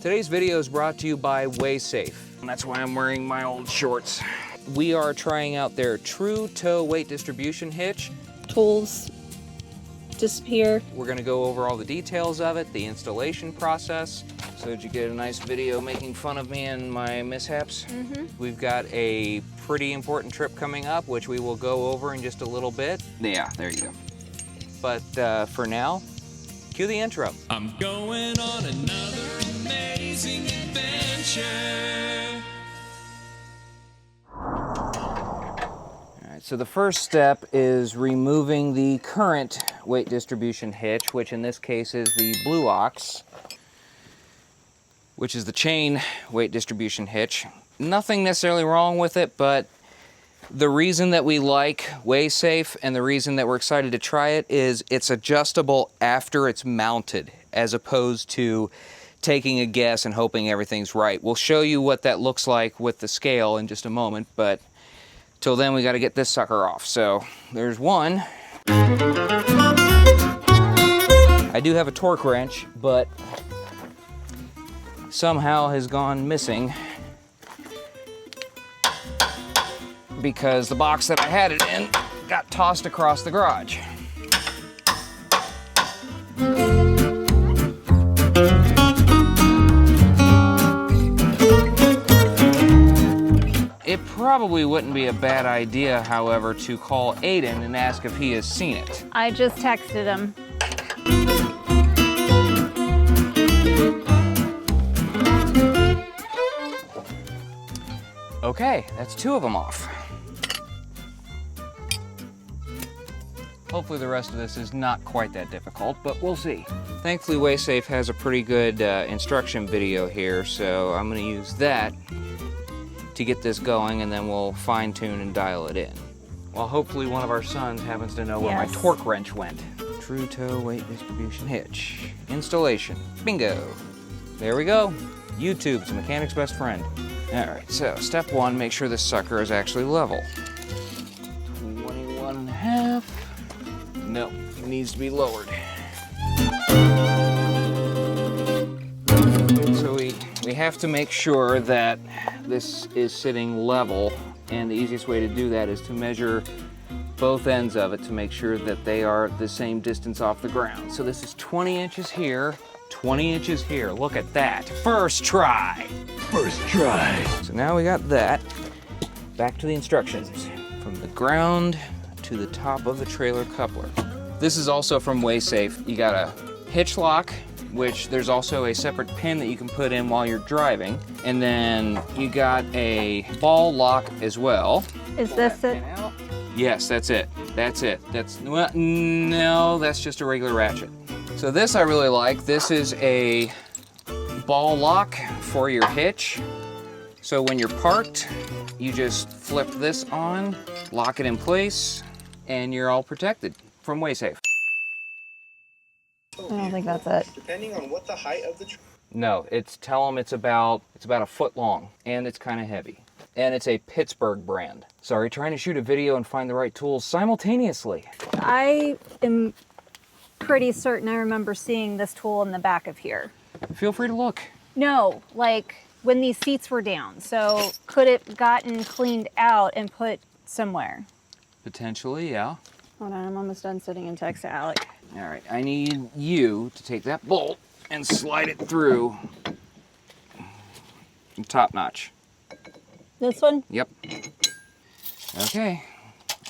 Today's video is brought to you by WaySafe, and that's why I'm wearing my old shorts. We are trying out their true toe weight distribution hitch. Tools disappear. We're gonna go over all the details of it, the installation process. So did you get a nice video making fun of me and my mishaps? Mm-hmm. We've got a pretty important trip coming up, which we will go over in just a little bit. Yeah, there you go. But for now, cue the intro. I'm going on another amazing adventure. All right, so the first step is removing the current weight distribution hitch, which in this case is the Blue Ox, which is the chain weight distribution hitch. Nothing necessarily wrong with it, but the reason that we like WaySafe and the reason that we're excited to try it is it's adjustable after it's mounted, as opposed to taking a guess and hoping everything's right. We'll show you what that looks like with the scale in just a moment, but till then we got to get this sucker off. So there's one. I do have a torque wrench, but somehow has gone missing because the box that I had it in got tossed across the garage. It probably wouldn't be a bad idea, however, to call Aiden and ask if he has seen it. I just texted him. Okay, that's two of them off. Hopefully the rest of this is not quite that difficult, but we'll see. Thankfully, WaySafe has a pretty good instruction video here, so I'm gonna use that to get this going, and then we'll fine tune and dial it in. Well, hopefully one of our sons happens to know where my torque wrench went. True toe weight distribution hitch. Installation. Bingo. There we go. YouTube's a mechanic's best friend. All right, so step one, make sure this sucker is actually level. 21.5. No, it needs to be lowered. So we have to make sure that this is sitting level, and the easiest way to do that is to measure both ends of it to make sure that they are the same distance off the ground. So this is 20 inches here, 20 inches here. Look at that. First try. First try. So now we got that. Back to the instructions. From the ground to the top of the trailer coupler. This is also from WaySafe. You got a hitch lock, which there's also a separate pin that you can put in while you're driving. And then you got a ball lock as well. Is this it? Yes, that's it. That's it. Well, no, that's just a regular ratchet. So this I really like. This is a ball lock for your hitch. So when you're parked, you just flip this on, lock it in place, and you're all protected from WaySafe. I don't think that's it. Depending on what the height of the No, tell them it's about a foot long, and it's kind of heavy. And it's a Pittsburgh brand. Sorry, trying to shoot a video and find the right tools simultaneously. I am pretty certain I remember seeing this tool in the back of here. Feel free to look. No, like when these seats were down. So could it gotten cleaned out and put somewhere? Potentially, yeah. Hold on, I'm almost done sitting and text to Alec. All right, I need you to take that bolt and slide it through the top notch. This one? Yep. Okay,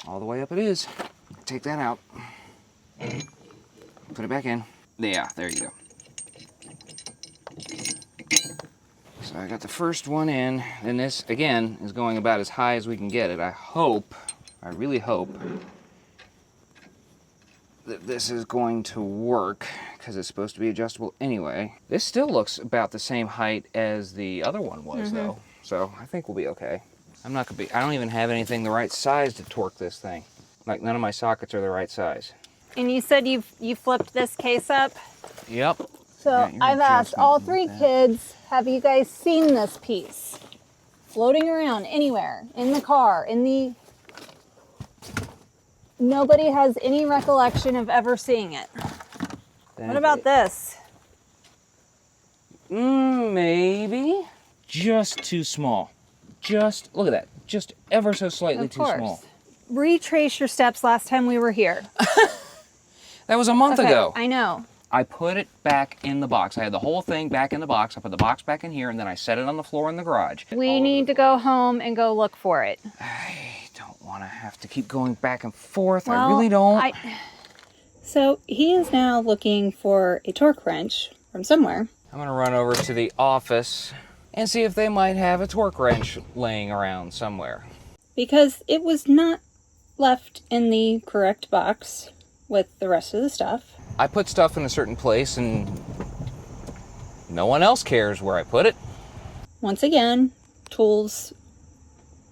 all the way up it is. Take that out. Put it back in. Yeah, there you go. So I got the first one in, and this, again, is going about as high as we can get it. I really hope, that this is going to work, because it's supposed to be adjustable anyway. This still looks about the same height as the other one was, though. So I think we'll be okay. I don't even have anything the right size to torque this thing. Like, none of my sockets are the right size. And you said you flipped this case up? Yep. So Yeah, I've asked all three kids, have you guys seen this piece? Floating around anywhere, in the car, nobody has any recollection of ever seeing it. What about this? Maybe. Just too small. Just, look at that. Just ever so slightly too small. Retrace your steps last time we were here. That was a month ago. I know. I put it back in the box. I had the whole thing back in the box. I put the box back in here, and then I set it on the floor in the garage. We need to go home and go look for it. I don't want to have to keep going back and forth. Well, I really don't. So he is now looking for a torque wrench from somewhere. I'm going to run over to the office and see if they might have a torque wrench laying around somewhere. Because it was not left in the correct box with the rest of the stuff. I put stuff in a certain place and no one else cares where I put it. Once again, tools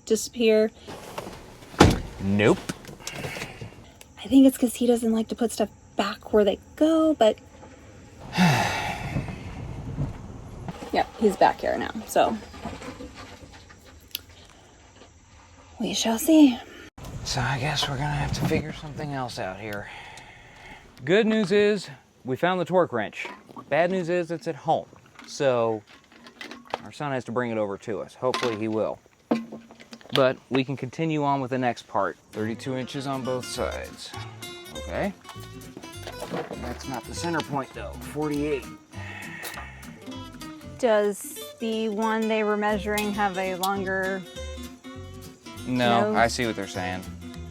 disappear. Nope. I think it's because he doesn't like to put stuff back where they go, but... Yep, he's back here now, so... we shall see. So I guess we're gonna have to figure something else out here. Good news is we found the torque wrench. Bad news is it's at home. So our son has to bring it over to us. Hopefully he will. But we can continue on with the next part. 32 inches on both sides. Okay. That's not the center point though. 48. Does the one they were measuring have a longer... No, nose? I see what they're saying.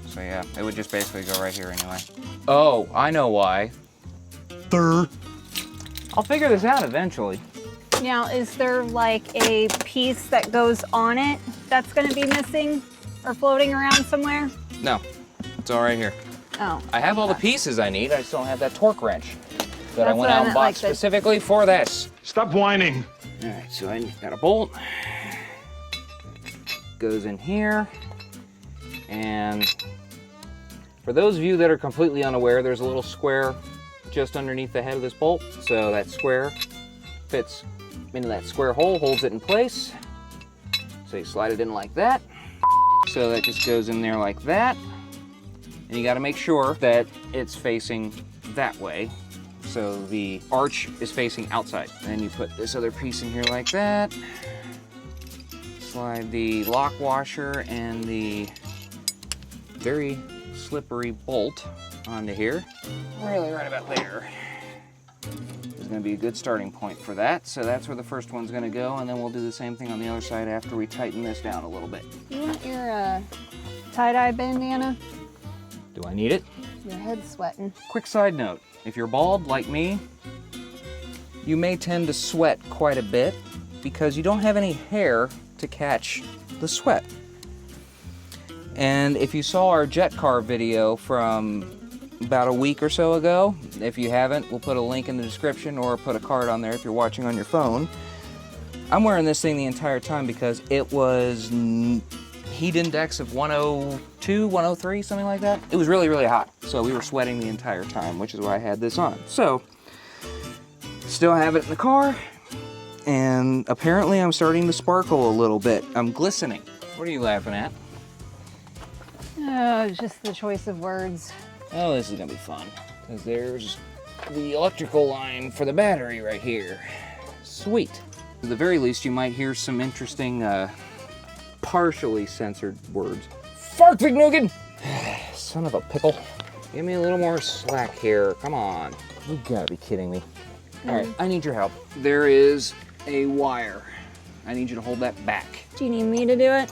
So yeah, it would just basically go right here anyway. Oh, I know why. I'll figure this out eventually. Now, is there like a piece that goes on it that's going to be missing or floating around somewhere? No, it's all right here. Oh. I have all the pieces I need. I just don't have that torque wrench that I That's went what I out and meant, bought like the- specifically for this. Stop whining. All right, so I got a bolt. Goes in here. And for those of you that are completely unaware, there's a little square just underneath the head of this bolt. So that square fits into that square hole, holds it in place. So you slide it in like that. So that just goes in there like that. And you got to make sure that it's facing that way. So the arch is facing outside. Then you put this other piece in here like that. Slide the lock washer and the very slippery bolt onto here. Really right about there. There's going to be a good starting point for that. So that's where the first one's going to go, and then we'll do the same thing on the other side after we tighten this down a little bit. You want your tie-dye bandana? Do I need it? Your head's sweating. Quick side note, if you're bald like me, you may tend to sweat quite a bit because you don't have any hair to catch the sweat. And if you saw our jet car video from about a week or so ago, if you haven't, we'll put a link in the description or put a card on there if you're watching on your phone. I'm wearing this thing the entire time because it was heat index of 102, 103, something like that. It was really, really hot. So we were sweating the entire time, which is why I had this on. So, still have it in the car. And apparently I'm starting to sparkle a little bit. I'm glistening. What are you laughing at? Oh, just the choice of words. Oh, this is gonna be fun. Because there's the electrical line for the battery right here. Sweet. At the very least, you might hear some interesting, partially censored words. Fartvignugan! Son of a pickle. Give me a little more slack here. Come on. You gotta be kidding me. All right, I need your help. There is a wire. I need you to hold that back. Do you need me to do it?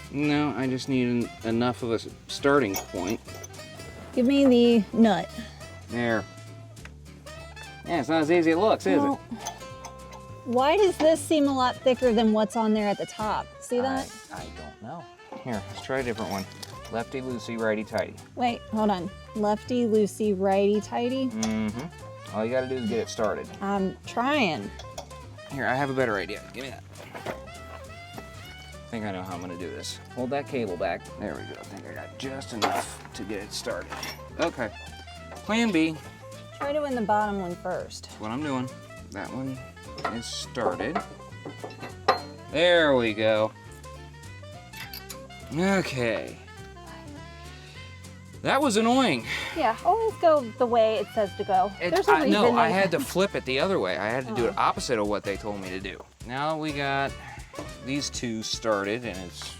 No, I just need enough of a starting point. Give me the nut. There. Yeah, it's not as easy as it looks, is it? Why does this seem a lot thicker than what's on there at the top? See that? I don't know. Here, let's try a different one. Lefty loosey, righty tighty. Wait, hold on. Lefty, loosey, righty, tighty. Mm-hmm. All you gotta do is get it started. I'm trying. Here, I have a better idea. Give me that. I think I know how I'm gonna do this. Hold that cable back. There we go. I think I got just enough to get it started. Okay. Plan B. Try doing the bottom one first. That's what I'm doing. That one is started. There we go. Okay. That was annoying. Yeah, always go the way it says to go. There's a reason. No, I had to flip it the other way. I had to do it opposite of what they told me to do. Now we got these two started, and it's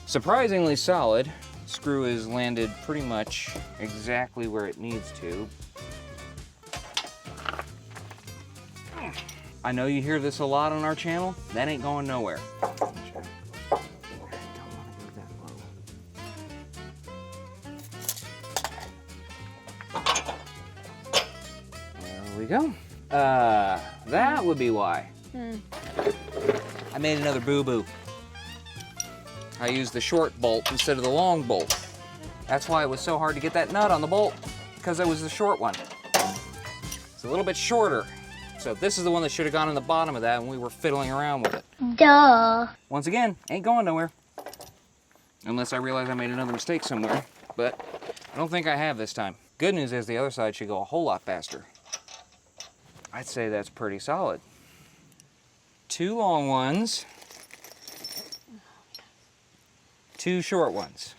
surprisingly solid. Screw is landed pretty much exactly where it needs to. I know you hear this a lot on our channel. That ain't going nowhere. There we go. That would be why. I made another boo-boo. I used the short bolt instead of the long bolt. That's why it was so hard to get that nut on the bolt, because it was the short one. It's a little bit shorter. So this is the one that should have gone in the bottom of that when we were fiddling around with it. Duh. Once again, ain't going nowhere. Unless I realize I made another mistake somewhere, but I don't think I have this time. Good news is the other side should go a whole lot faster. I'd say that's pretty solid. Two long ones, two short ones.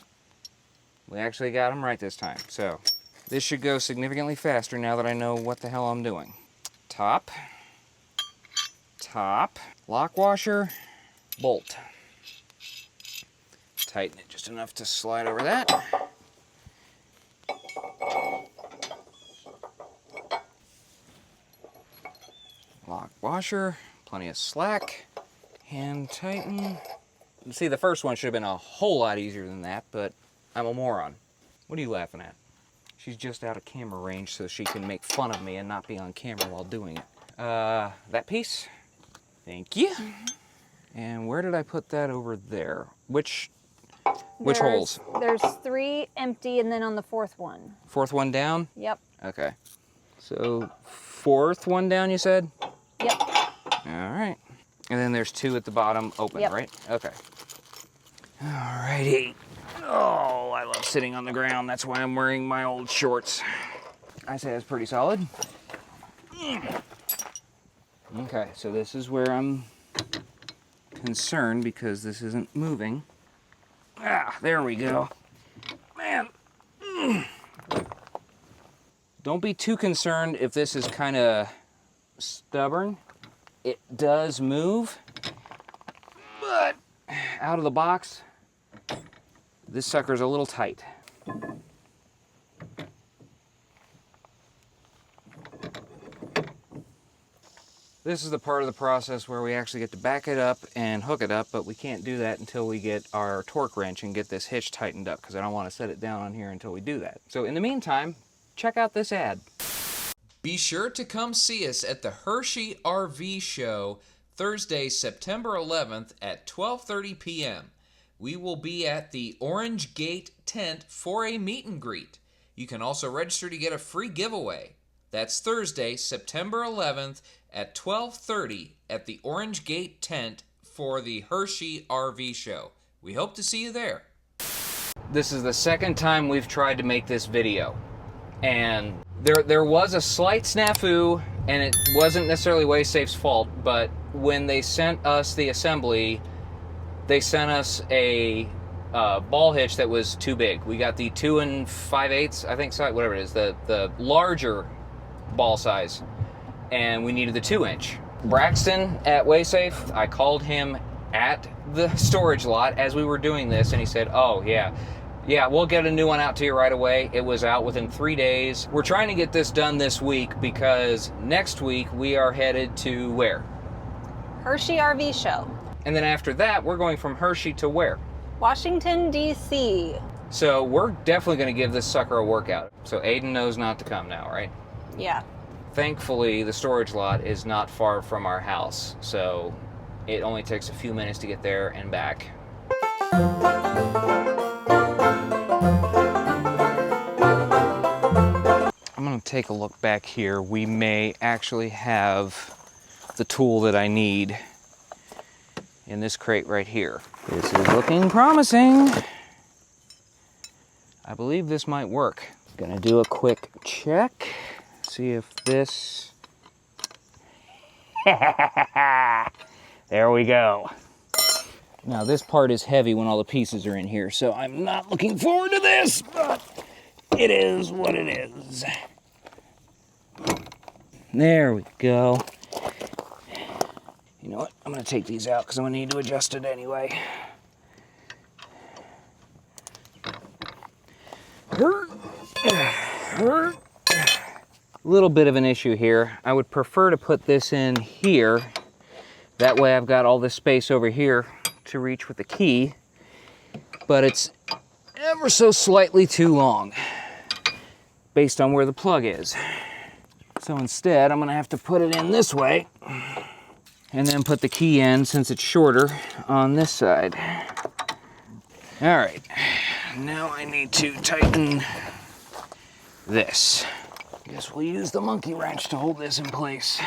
We actually got them right this time. So this should go significantly faster now that I know what the hell I'm doing. Top, top, lock washer, bolt. Tighten it just enough to slide over that. Lock washer, plenty of slack, hand tighten. See, the first one should have been a whole lot easier than that, but I'm a moron. What are you laughing at? She's just out of camera range so she can make fun of me and not be on camera while doing it. That piece, thank you. And where did I put that over there? Which holes? There's 3 empty and then on the 4th one. 4th one down? Yep. Okay. So 4th one down, you said? Yep. All right. And then there's 2 at the bottom open, yep. Right? Okay. All righty. Oh, I love sitting on the ground. That's why I'm wearing my old shorts. I say that's pretty solid. Okay, so this is where I'm concerned because this isn't moving. Ah, there we go. Man. Don't be too concerned if this is kind of stubborn. It does move, but out of the box, this sucker's a little tight. This is the part of the process where we actually get to back it up and hook it up, but we can't do that until we get our torque wrench and get this hitch tightened up, because I don't want to set it down on here until we do that. So in the meantime, check out this ad. Be sure to come see us at the Hershey RV Show Thursday, September 11th at 12:30 p.m. We will be at the Orange Gate tent for a meet and greet. You can also register to get a free giveaway. That's Thursday, September 11th at 12:30 at the Orange Gate tent for the Hershey RV Show. We hope to see you there. This is the second time we've tried to make this video, and there was a slight snafu, and it wasn't necessarily WaySafe's fault, but when they sent us the assembly, they sent us a ball hitch that was too big. We got the 2 5/8, I think, size, whatever it is, the larger ball size, and we needed the 2-inch. Braxton at WaySafe, I called him at the storage lot as we were doing this, and he said, oh yeah, we'll get a new one out to you right away. It was out within 3 days. We're trying to get this done this week because next week we are headed to where? Hershey RV Show. And then after that, we're going from Hershey to where? Washington, D.C. So we're definitely going to give this sucker a workout. So Aiden knows not to come now, right? Yeah. Thankfully, the storage lot is not far from our house, so it only takes a few minutes to get there and back. I'm going to take a look back here. We may actually have the tool that I need in this crate right here. This is looking promising. I believe this might work. Gonna do a quick check. See if this... There we go. Now this part is heavy when all the pieces are in here, so I'm not looking forward to this, but it is what it is. There we go. You know what? I'm gonna take these out because I'm gonna need to adjust it anyway. A little bit of an issue here. I would prefer to put this in here. That way I've got all this space over here to reach with the key, but it's ever so slightly too long based on where the plug is. So instead, I'm gonna have to put it in this way and then put the key in, since it's shorter, on this side. All right, now I need to tighten this. Guess we'll use the monkey wrench to hold this in place.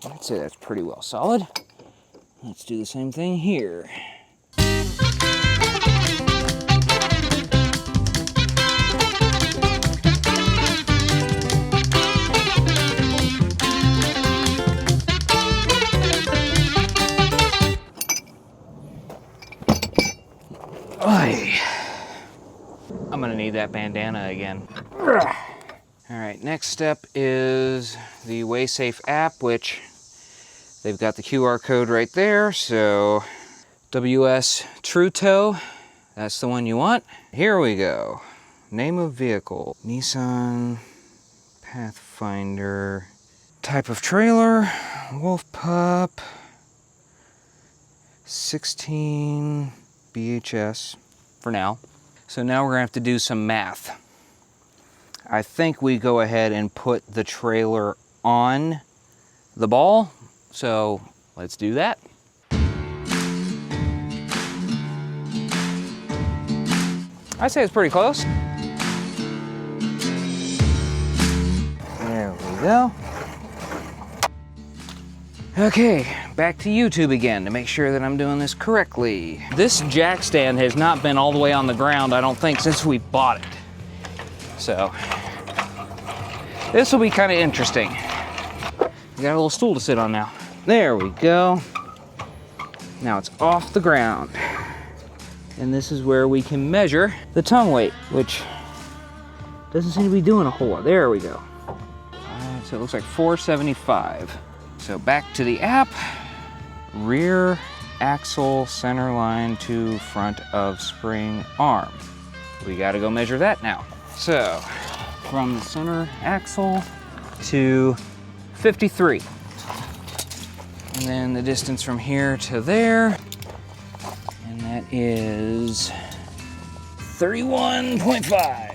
I'd say that's pretty well solid. Let's do the same thing here. I'm gonna need that bandana again. All right, next step is the WaySafe app, which they've got the QR code right there. So WS True Tow, that's the one you want. Here we go. Name of vehicle, Nissan Pathfinder. Type of trailer, Wolf Pup. 16 BHS for now. So now we're gonna have to do some math. I think we go ahead and put the trailer on the ball. So let's do that. I'd say it's pretty close. There we go. Okay, back to YouTube again to make sure that I'm doing this correctly. This jack stand has not been all the way on the ground, I don't think, since we bought it. So, this will be kind of interesting. We got a little stool to sit on now. There we go. Now it's off the ground. And this is where we can measure the tongue weight, which doesn't seem to be doing a whole lot. There we go. So it looks like 475. So back to the app. Rear axle center line to front of spring arm. We gotta go measure that now. So from the center axle to 53. And then the distance from here to there, and that is 31.5.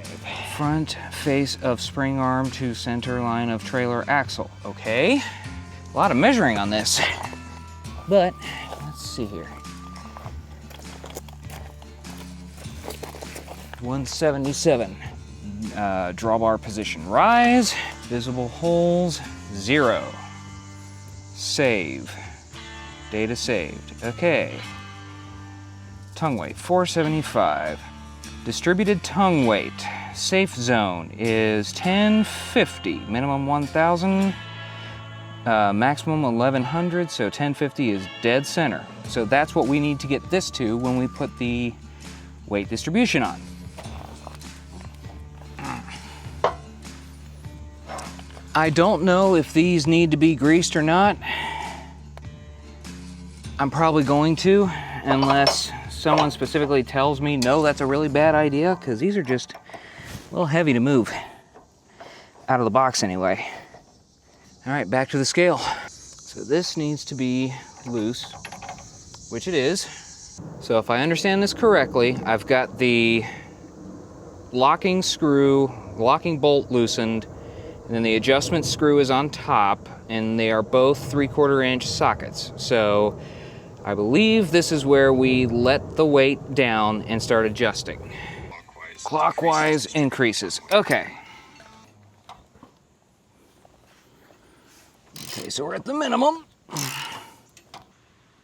Front face of spring arm to center line of trailer axle. Okay. A lot of measuring on this, but let's see here. 177. Drawbar position rise. Visible holes 0. Save. Data saved. Okay. Tongue weight 475. Distributed tongue weight. Safe zone is 1050. Minimum 1000. Maximum 1100, so 1050 is dead center. So that's what we need to get this to when we put the weight distribution on. I don't know if these need to be greased or not. I'm probably going to, unless someone specifically tells me, no, that's a really bad idea, because these are just a little heavy to move. Out of the box anyway. All right, back to the scale. So this needs to be loose, which it is. So if I understand this correctly, I've got the locking bolt loosened, and then the adjustment screw is on top, and they are both 3/4 inch sockets. So I believe this is where we let the weight down and start adjusting. Clockwise increases. Okay. Okay, so we're at the minimum.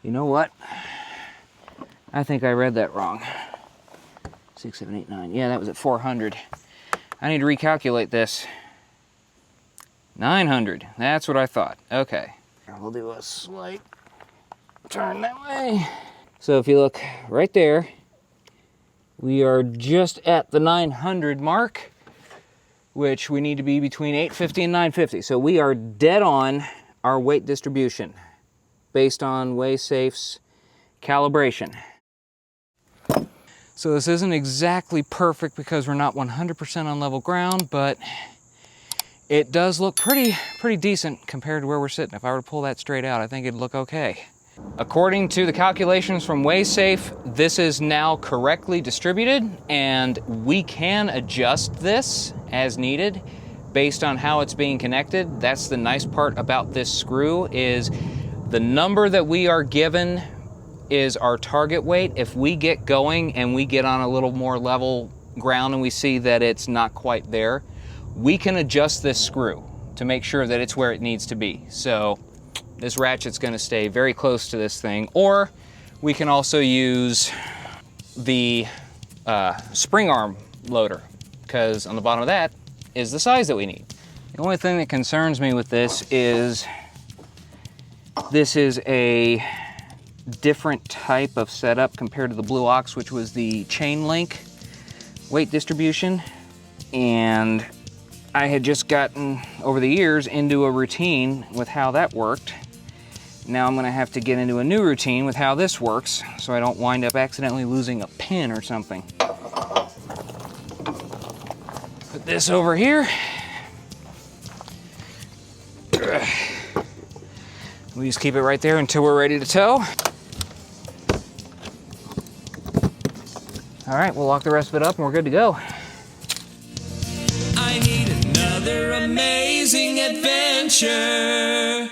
You know what? I think I read that wrong. 6, 7, 8, 9. Yeah, that was at 400. I need to recalculate this. 900, that's what I thought. Okay, we'll do a slight turn that way. So if you look right there, we are just at the 900 mark, which we need to be between 850 and 950. So we are dead on our weight distribution based on WaySafe's calibration. So this isn't exactly perfect because we're not 100% on level ground, but it does look pretty decent compared to where we're sitting. If I were to pull that straight out, I think it'd look okay. According to the calculations from WaySafe, this is now correctly distributed, and we can adjust this as needed based on how it's being connected. That's the nice part about this screw, is the number that we are given is our target weight. If we get going and we get on a little more level ground and we see that it's not quite there, we can adjust this screw to make sure that it's where it needs to be. So this ratchet's going to stay very close to this thing, or we can also use the spring arm loader, because on the bottom of that is the size that we need. The only thing that concerns me with this is a different type of setup compared to the Blue Ox, which was the chain link weight distribution. And I had just gotten, over the years, into a routine with how that worked. Now I'm gonna have to get into a new routine with how this works, so I don't wind up accidentally losing a pin or something. Put this over here. We just keep it right there until we're ready to tow. All right, we'll lock the rest of it up and we're good to go. I need another amazing adventure.